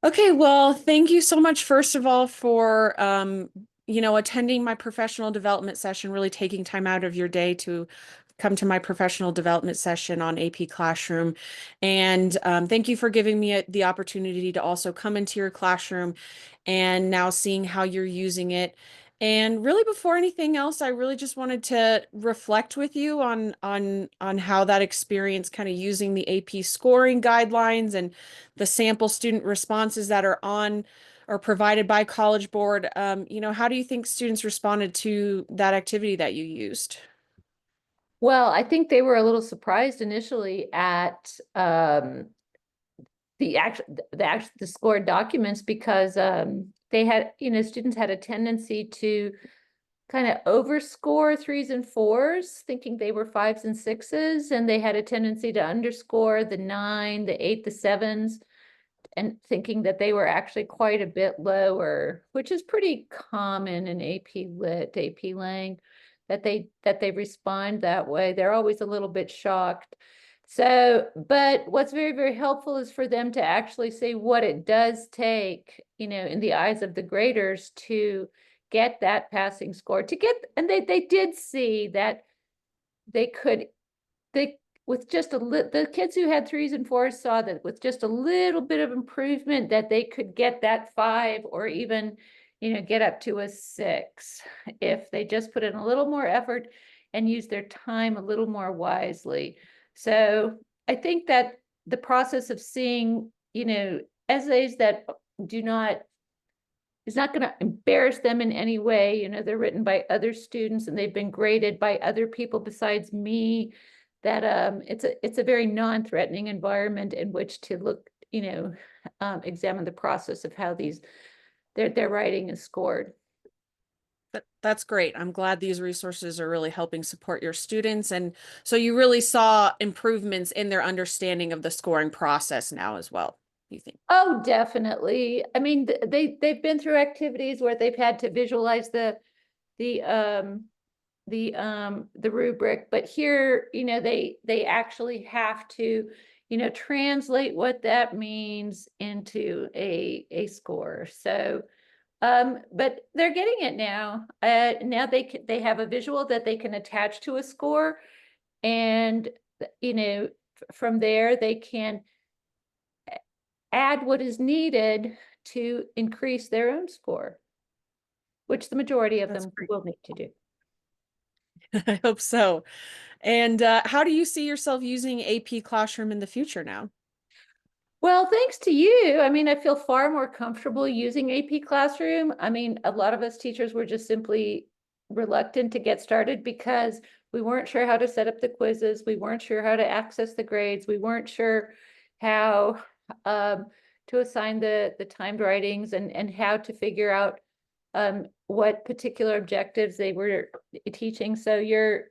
Okay, well, thank you so much, first of all, for attending my professional development session, really taking time out of your day to come to my professional development session on AP Classroom. And thank you for giving me the opportunity to also come into your classroom and now seeing how you're using it. And really, before anything else, I really just wanted to reflect with you on how that experience kind of using the AP scoring guidelines and the sample student responses that are on or provided by College Board. How do you think students responded to that activity that you used? Well, I think they were a little surprised initially at the scored documents because they had, students had a tendency to kind of overscore threes and fours, thinking they were fives and sixes, and they had a tendency to underscore the nine, the eight, the sevens, and thinking that they were actually quite a bit lower, which is pretty common in AP Lit, AP Lang, that they respond that way. They're always a little bit shocked. So, but what's very, very helpful is for them to actually say what it does take, in the eyes of the graders to get that passing score, and they did see that they could they with just the kids who had threes and fours saw that with just a little bit of improvement that they could get that five or even get up to a six if they just put in a little more effort and use their time a little more wisely. So I think that the process of seeing essays that do not is not going to embarrass them in any way. They're written by other students and they've been graded by other people besides me. That it's a very non-threatening environment in which to look, examine the process of how their writing is scored. That's great. I'm glad these resources are really helping support your students. And so you really saw improvements in their understanding of the scoring process now as well, you think? Oh, definitely. I mean, they've been through activities where they've had to visualize the um the rubric, but here, they actually have to, translate what that means into a score. So, but they're getting it now. Now they have a visual that they can attach to a score, and from there they can add what is needed to increase their own score, which the majority of That's them great. will need to do. I hope so. And how do you see yourself using AP Classroom in the future now? Well, thanks to you. I mean, I feel far more comfortable using AP Classroom. I mean, a lot of us teachers were just simply reluctant to get started because we weren't sure how to set up the quizzes. We weren't sure how to access the grades. We weren't sure how um, to assign the timed writings and how to figure out what particular objectives they were teaching. So your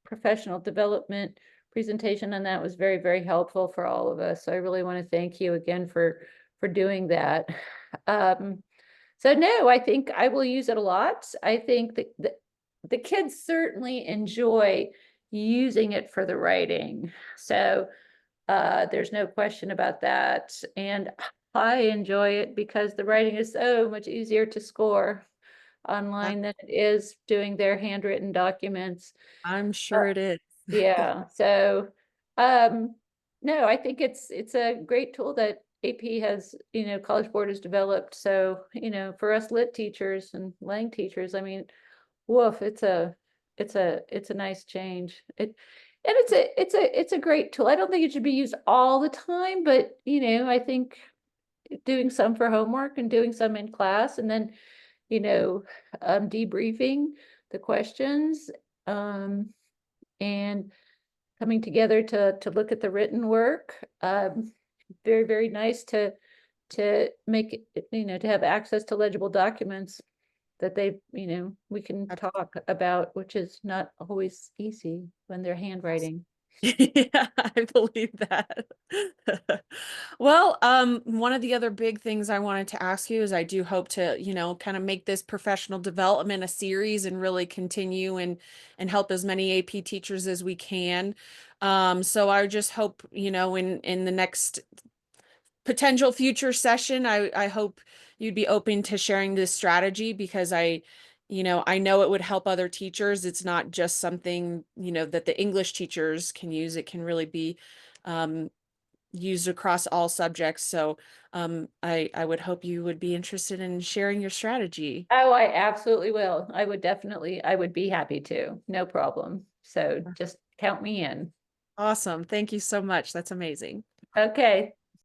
professional development presentation on that was very, very helpful for all of us. So I really want to thank you again for doing that. Um, so no, I think I will use it a lot. I think that the kids certainly enjoy using it for the writing. So there's no question about that. And I enjoy it because the writing is so much easier to score That- online than it is doing their handwritten documents. I'm sure it is. Yeah, so um no, I think it's a great tool that AP has, College Board has developed. So, for us lit teachers and Lang teachers, I mean, woof, it's a nice change. It's a great tool. I don't think it should be used all the time, but I think doing some for homework and doing some in class and then, you know, debriefing the questions. Um, and coming together to look at the written work. Very, very nice to make it, to have access to legible documents that we can talk about, which is not always easy when they're handwriting. Yeah, I believe that. Well, one of the other big things I wanted to ask you is I do hope to, kind of make this professional development a series and really continue and help as many AP teachers as we can. So I just hope, in the next potential future session, I hope you'd be open to sharing this strategy because I know it would help other teachers. It's not just something, that the English teachers can use. It can really be used across all subjects. So I would hope you would be interested in sharing your strategy. Oh, I absolutely will. I would be happy to, no problem. So just count me in. Awesome. Thank you so much. That's amazing. Okay,